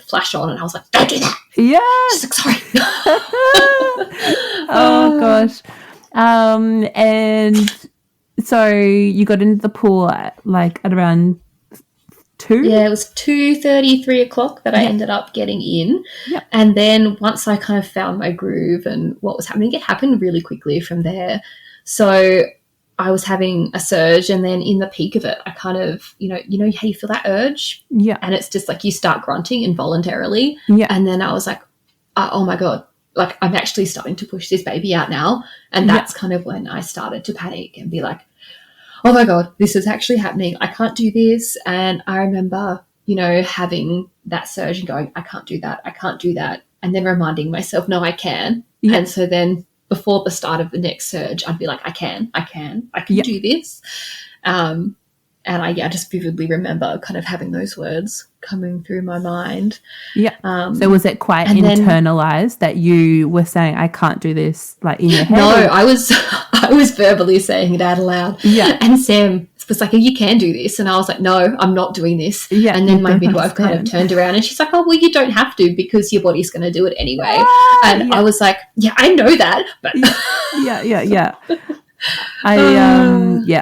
flash on, and I was like, don't do that. Yeah. She's like, sorry. Oh, gosh. And so you got into the pool at around 2? Yeah, it was 2:30, 3 o'clock that I ended up getting in. Yep. And then once I kind of found my groove and what was happening, it happened really quickly from there. So I was having a surge, and then in the peak of it, I kind of, how you feel that urge? Yeah. And it's just like you start grunting involuntarily. Yeah. And then I was like, oh my God, like I'm actually starting to push this baby out now. And that's kind of when I started to panic and be like, oh my God, this is actually happening. I can't do this. And I remember, having that surge and going, I can't do that. I can't do that. And then reminding myself, no, I can. Yeah. And so then before the start of the next surge, I'd be like, I can do this. And I just vividly remember kind of having those words coming through my mind. Yeah. So was it quite internalized that you were saying, I can't do this, like in your head? No, I was verbally saying it out aloud. Yeah. And Sam was like, you can do this. And I was like, no, I'm not doing this. Yeah. And then my midwife kind of turned around and she's like, oh, well, you don't have to because your body's going to do it anyway. I was like, yeah, I know that. But yeah.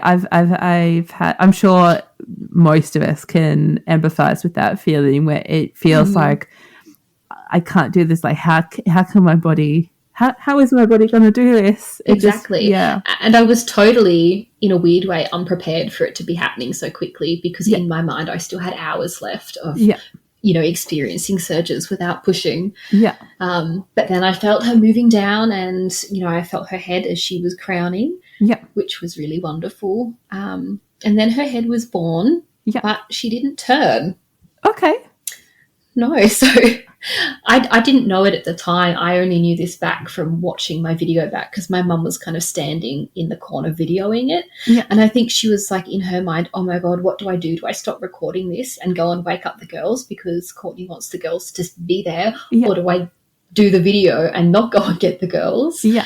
I've had, I'm sure most of us can empathize with that feeling where it feels like I can't do this. Like how can my body, how is my body going to do this? Exactly. And I was totally, in a weird way, unprepared for it to be happening so quickly because in my mind I still had hours left of experiencing surges without pushing. Yeah. But then I felt her moving down and, I felt her head as she was crowning. Yeah. Which was really wonderful. And then her head was born, but she didn't turn. Okay. No, so I didn't know it at the time. I only knew this back from watching my video back because my mum was kind of standing in the corner videoing it. Yeah. And I think she was like in her mind, oh my God, what do I do? Do I stop recording this and go and wake up the girls because Courtney wants the girls to be there? Yeah. Or do I do the video and not go and get the girls? Yeah.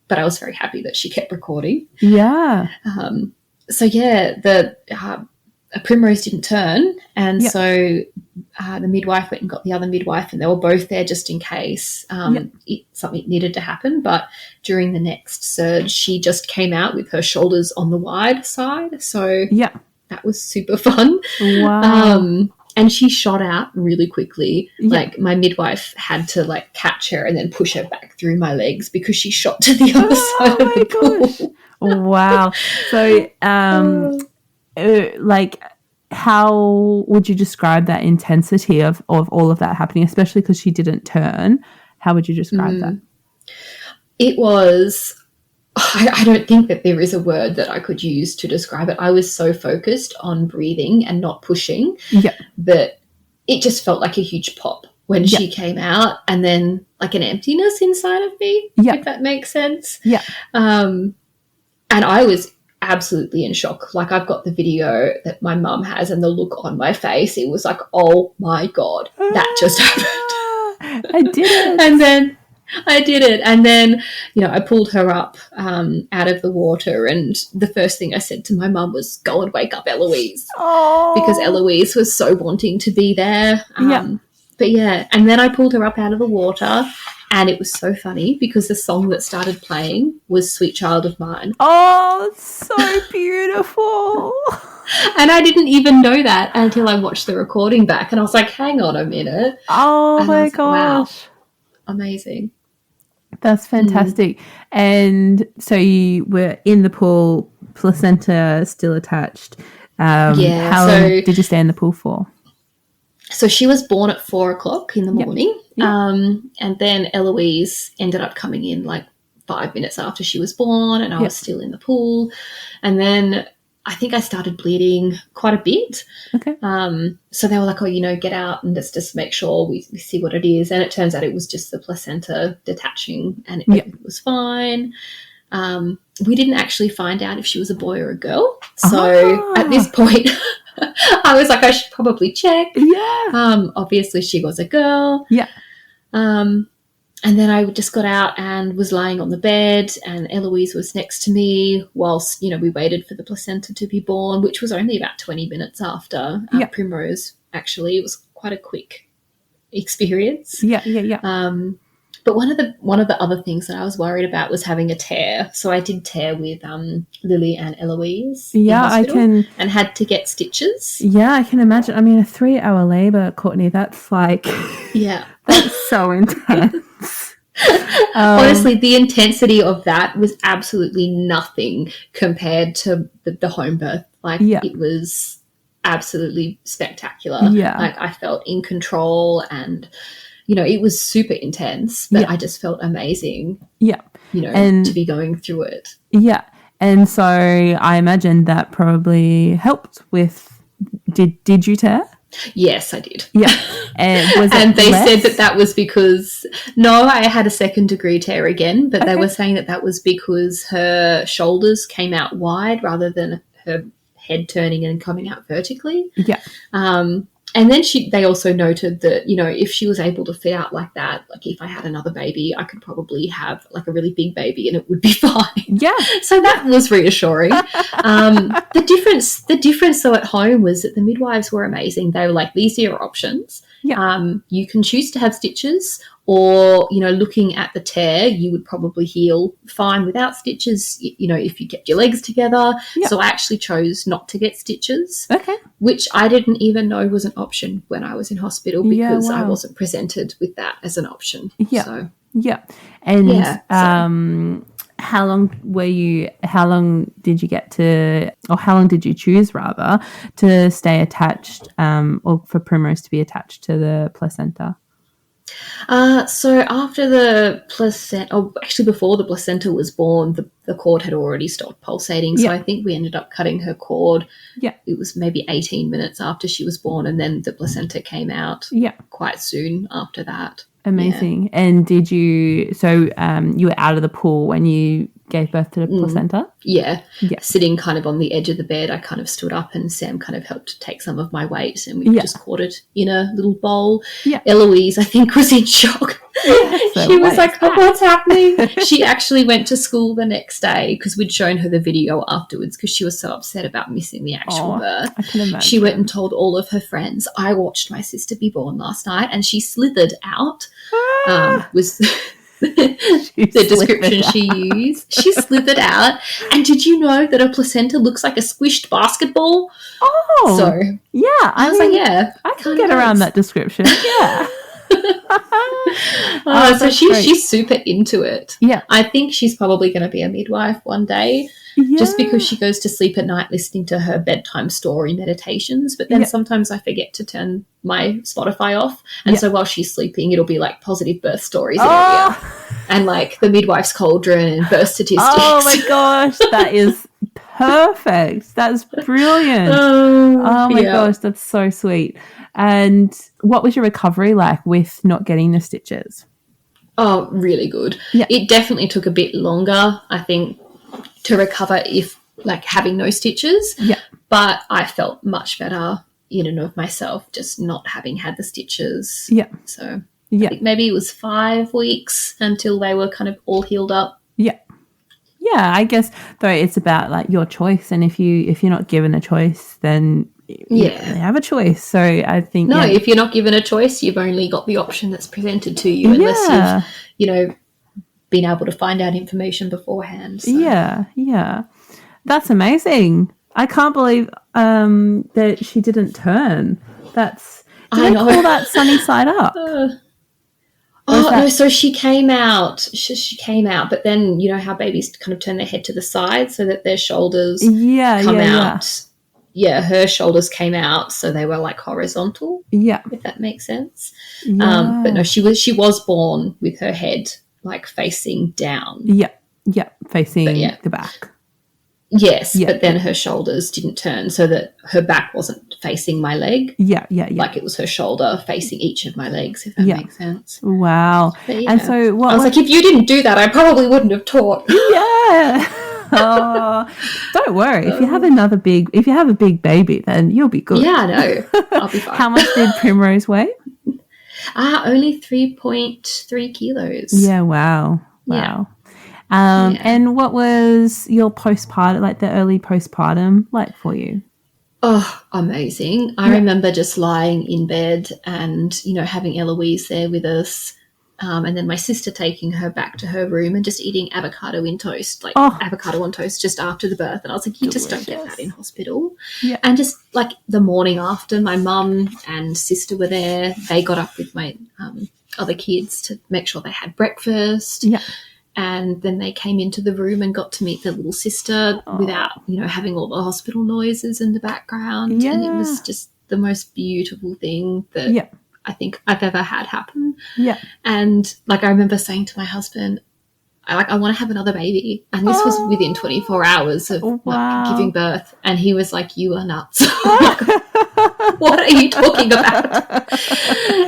But I was very happy that she kept recording. Yeah. So, a primrose didn't turn. And so the midwife went and got the other midwife, and they were both there just in case something needed to happen. But during the next surge, she just came out with her shoulders on the wide side. So that was super fun. Wow. And she shot out really quickly. Like my midwife had to like catch her and then push her back through my legs because she shot to the other side of the pool. Wow. So, like, how would you describe that intensity of all of that happening, especially because she didn't turn? How would you describe that? It was, I don't think that there is a word that I could use to describe it. I was so focused on breathing and not pushing that it just felt like a huge pop when she came out, and then like an emptiness inside of me, if that makes sense. And I was absolutely in shock. Like, I've got the video that my mum has, and the look on my face, it was like, oh my God, that just happened. I did it. And then I did it. And then, I pulled her up out of the water, and the first thing I said to my mum was, go and wake up Eloise. Because Eloise was so wanting to be there. But yeah, and then I pulled her up out of the water, and it was so funny because the song that started playing was Sweet Child of Mine. Oh, it's so beautiful. And I didn't even know that until I watched the recording back, and I was like, hang on a minute. Oh, and my gosh. Wow, amazing. That's fantastic. And so you were in the pool, placenta still attached. How long did you stay in the pool for? So she was born at 4:00 in the morning. And then Eloise ended up coming in like 5 minutes after she was born, and I was still in the pool. And then I think I started bleeding quite a bit. Okay. So they were like, get out and let's just make sure we see what it is. And it turns out it was just the placenta detaching, and it was fine. We didn't actually find out if she was a boy or a girl. So at this point, I was like, I should probably check. Yeah. Obviously she was a girl. Yeah. And then I just got out and was lying on the bed, and Eloise was next to me whilst, we waited for the placenta to be born, which was only about 20 minutes after Primrose. Actually, it was quite a quick experience. But one of the other things that I was worried about was having a tear. So I did tear with Lily and Eloise in hospital, and had to get stitches. Yeah, I can imagine. I mean, a 3-hour labour, Courtney, that's like... That's so intense. Honestly, the intensity of that was absolutely nothing compared to the home birth. Like, it was absolutely spectacular. Like, I felt in control, and... it was super intense, but I just felt amazing. And to be going through it. Yeah. And so I imagine that probably helped with, did you tear? Yes, I did. Yeah. And they said that was because, no, I had a 2nd degree tear again, but they were saying that was because her shoulders came out wide rather than her head turning and coming out vertically. Yeah. And then they also noted that, if she was able to fit out like that, like if I had another baby, I could probably have like a really big baby and it would be fine. Yeah. So that was reassuring. The difference though at home was that the midwives were amazing. They were like, these are your options. Yeah. You can choose to have stitches, or, looking at the tear, you would probably heal fine without stitches, if you kept your legs together. Yeah. So I actually chose not to get stitches. Okay. Which I didn't even know was an option when I was in hospital, because I wasn't presented with that as an option. Yeah. So. Yeah. And how long did you get to, or how long did you choose rather, to stay attached, or for Primrose to be attached to the placenta? So after the placenta, or actually before the placenta was born, the cord had already stopped pulsating. So I think we ended up cutting her cord. Yeah. It was maybe 18 minutes after she was born, and then the placenta came out quite soon after that. Amazing. Yeah. And you were out of the pool when you gave birth to the placenta? Yeah. Sitting kind of on the edge of the bed, I kind of stood up, and Sam kind of helped take some of my weight, and we just caught it in a little bowl. Yeah. Eloise, I think, was in shock So She was what like, is oh, that? what's happening? She actually went to school the next day because we'd shown her the video afterwards because she was so upset about missing the actual Oh, birth. I can imagine. She went and told all of her friends, I watched my sister be born last night, and she slithered out. Was the description she used. She slithered out. And did you know that a placenta looks like a squished basketball? Oh, So yeah. I was like, yeah, I can kinda get around does. that description. Yeah. So that's great. she's super into it. Yeah. I think she's probably going to be a midwife one day, just because she goes to sleep at night listening to her bedtime story meditations. But then Yeah. sometimes I forget to turn my Spotify off, and Yeah. so while she's sleeping, it'll be like positive birth stories in her Oh. ear, and like the midwife's cauldron and birth statistics. Oh my gosh, that is perfect. That's brilliant. Oh my yeah. gosh, that's so sweet. And what was your recovery like with not getting the stitches? Oh, really good. Yeah. It definitely took a bit longer, I think, to recover if like having no stitches. Yeah. But I felt much better in and of myself just not having had the stitches. Yeah. So I Yeah. think maybe it was 5 weeks until they were kind of all healed up. Yeah. Yeah, I guess though it's about like your choice, and if you're not given a choice, then you have a choice. So I think No, if you're not given a choice, you've only got the option that's presented to you unless you've, been able to find out information beforehand. So. Yeah. That's amazing. I can't believe that she didn't turn. That's do they call that sunny side up? No, so she came out. She came out, but then you know how babies kind of turn their head to the side so that their shoulders come out. Yeah, her shoulders came out, so they were like horizontal. Yeah, if that makes sense. Yeah. But no, she was born with her head like facing down. Yeah, facing the back. Yes, but then her shoulders didn't turn so that her back wasn't facing my leg. Yeah. Like it was her shoulder facing each of my legs, if that makes sense. Wow. And so what I was like, if you didn't do that, I probably wouldn't have taught. Yeah. Oh, don't worry. If you have a big baby, then you'll be good. Yeah, I know. I'll be fine. How much did Primrose weigh? Only 3.3 kilos. Yeah, wow. And what was your postpartum, like the early postpartum, like for you? Oh, amazing. I remember just lying in bed and, having Eloise there with us. And then my sister taking her back to her room and just eating avocado in toast, avocado on toast just after the birth. And I was like, you just don't get that in hospital. Yeah. And just like the morning after, my mum and sister were there. They got up with my other kids to make sure they had breakfast. Yeah. And then they came into the room and got to meet their little sister without, having all the hospital noises in the background. Yeah. And it was just the most beautiful thing that I think I've ever had happen. Yeah. And like I remember saying to my husband, I want to have another baby. And this was within 24 hours of giving birth. And he was like, you are nuts. What are you talking about?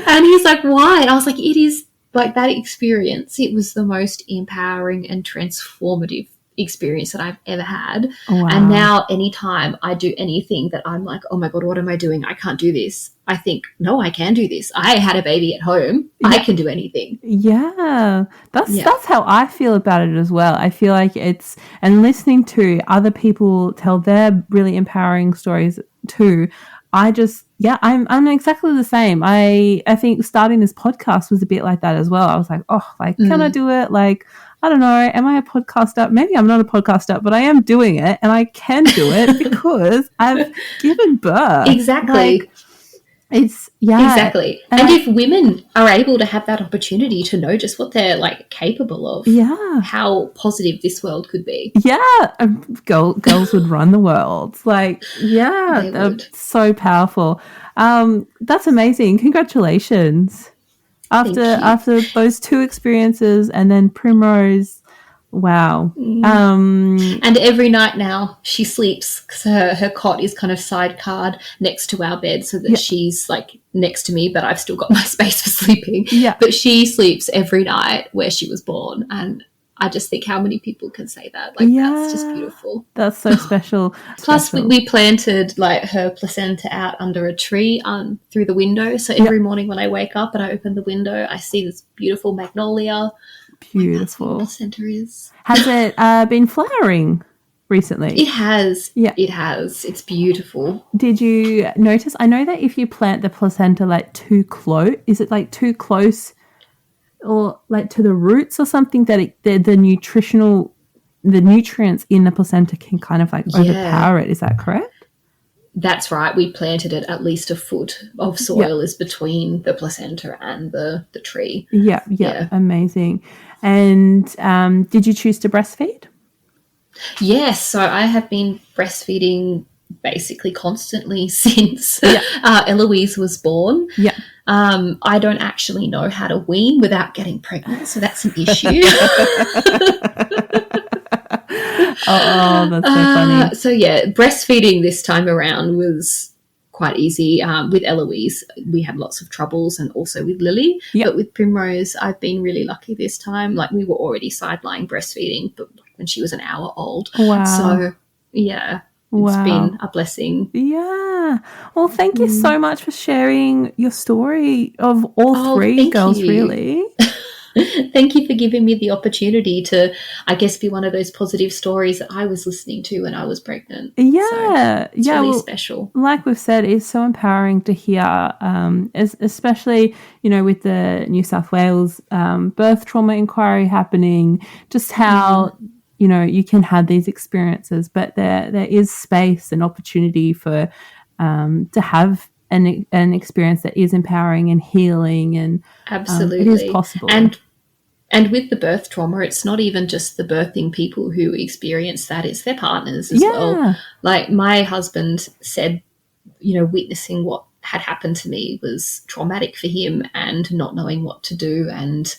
And he's like, why? And I was like, it is like that experience. It was the most empowering and transformative experience that I've ever had. Wow. And now anytime I do anything that I'm like, oh my God, what am I doing? I can't do this. I think, no, I can do this. I had a baby at home. Yeah. I can do anything. Yeah. That's how I feel about it as well. I feel like and listening to other people tell their really empowering stories too, I'm exactly the same. I think starting this podcast was a bit like that as well. I was like, can I do it? Like, I don't know. Am I a podcaster? Maybe I'm not a podcaster, but I am doing it and I can do it because I've given birth. Exactly. Like, exactly. And if women are able to have that opportunity to know just what they're like capable of, how positive this world could be. Yeah, girls would run the world. Like, they're so powerful. That's amazing. Congratulations. After those two experiences and then Primrose. Wow. And every night now she sleeps because her cot is kind of sidecarred next to our bed so that she's like next to me, but I've still got my space for sleeping. Yeah. But she sleeps every night where she was born. And I just think how many people can say that. Like, that's just beautiful. That's so special. Plus, we planted like her placenta out under a tree through the window. So every morning when I wake up and I open the window, I see this beautiful magnolia. Beautiful. Like, that's what placenta is. Has it been flowering recently? It has. Yeah. It has. It's beautiful. Did you notice? I know that if you plant the placenta like too close, is it like too close or like to the roots or something, that the nutrients in the placenta can kind of like overpower it? Is that correct? That's right. We planted it at least a foot of soil is between the placenta and the tree. Yeah. Amazing. And did you choose to breastfeed? Yes. So I have been breastfeeding basically constantly since Eloise was born. Yeah. I don't actually know how to wean without getting pregnant, so that's an issue. Oh, that's so funny. So yeah, breastfeeding this time around was quite easy. With Eloise, we had lots of troubles, and also with Lily. Yep. But with Primrose, I've been really lucky this time. Like, we were already sideline breastfeeding, but when she was an hour old. Wow. So yeah. It's been a blessing. Yeah. Well, thank you so much for sharing your story of all three girls, really. Thank you for giving me the opportunity to, I guess, be one of those positive stories that I was listening to when I was pregnant. Yeah. So it's really special. Like we've said, it's so empowering to hear, especially, with the New South Wales birth trauma inquiry happening, just how... you can have these experiences, but there is space and opportunity for to have an experience that is empowering and healing, and absolutely it is possible. And with the birth trauma, it's not even just the birthing people who experience that; it's their partners as well. Like, my husband said, witnessing what had happened to me was traumatic for him, and not knowing what to do, and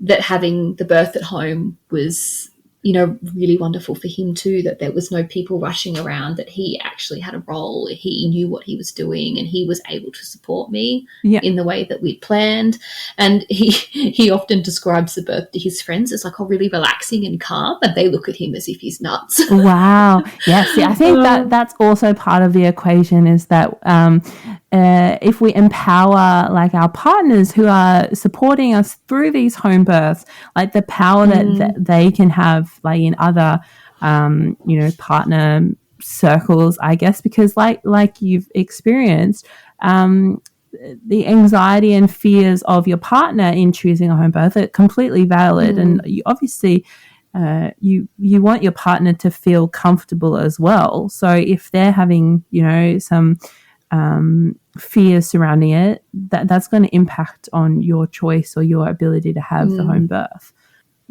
that having the birth at home was, really wonderful for him too, that there was no people rushing around, that he actually had a role, he knew what he was doing, and he was able to support me in the way that we'd planned. And he often describes the birth to his friends as like, really relaxing and calm, and they look at him as if he's nuts. Wow. Yeah, see, I think that's also part of the equation, is that if we empower like our partners who are supporting us through these home births, like the power that they can have like in other partner circles, I guess, because like you've experienced, the anxiety and fears of your partner in choosing a home birth are completely valid, and you obviously you want your partner to feel comfortable as well. So if they're having some fears surrounding it, that's going to impact on your choice or your ability to have the home birth.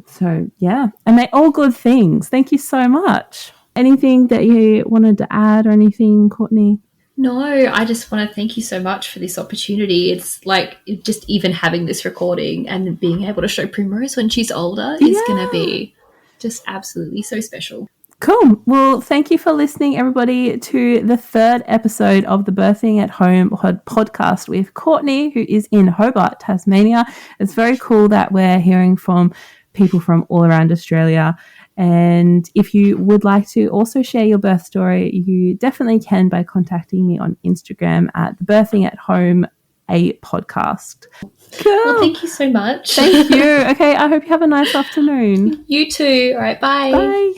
So yeah, and they're all good things. Thank you so much. Anything that you wanted to add or anything, Courtney? No, I just want to thank you so much for this opportunity. It's like, just even having this recording and being able to show Primrose when she's older is going to be just absolutely so special. Cool. Well, thank you for listening, everybody, to the third episode of the Birthing at Home podcast with Courtney, who is in Hobart, Tasmania. It's very cool that we're hearing from people from all around Australia. And if you would like to also share your birth story, you definitely can by contacting me on Instagram at the Birthing at Home a podcast. Cool. Well, thank you so much. Thank you. Okay, I hope you have a nice afternoon. You too. All right, bye. Bye.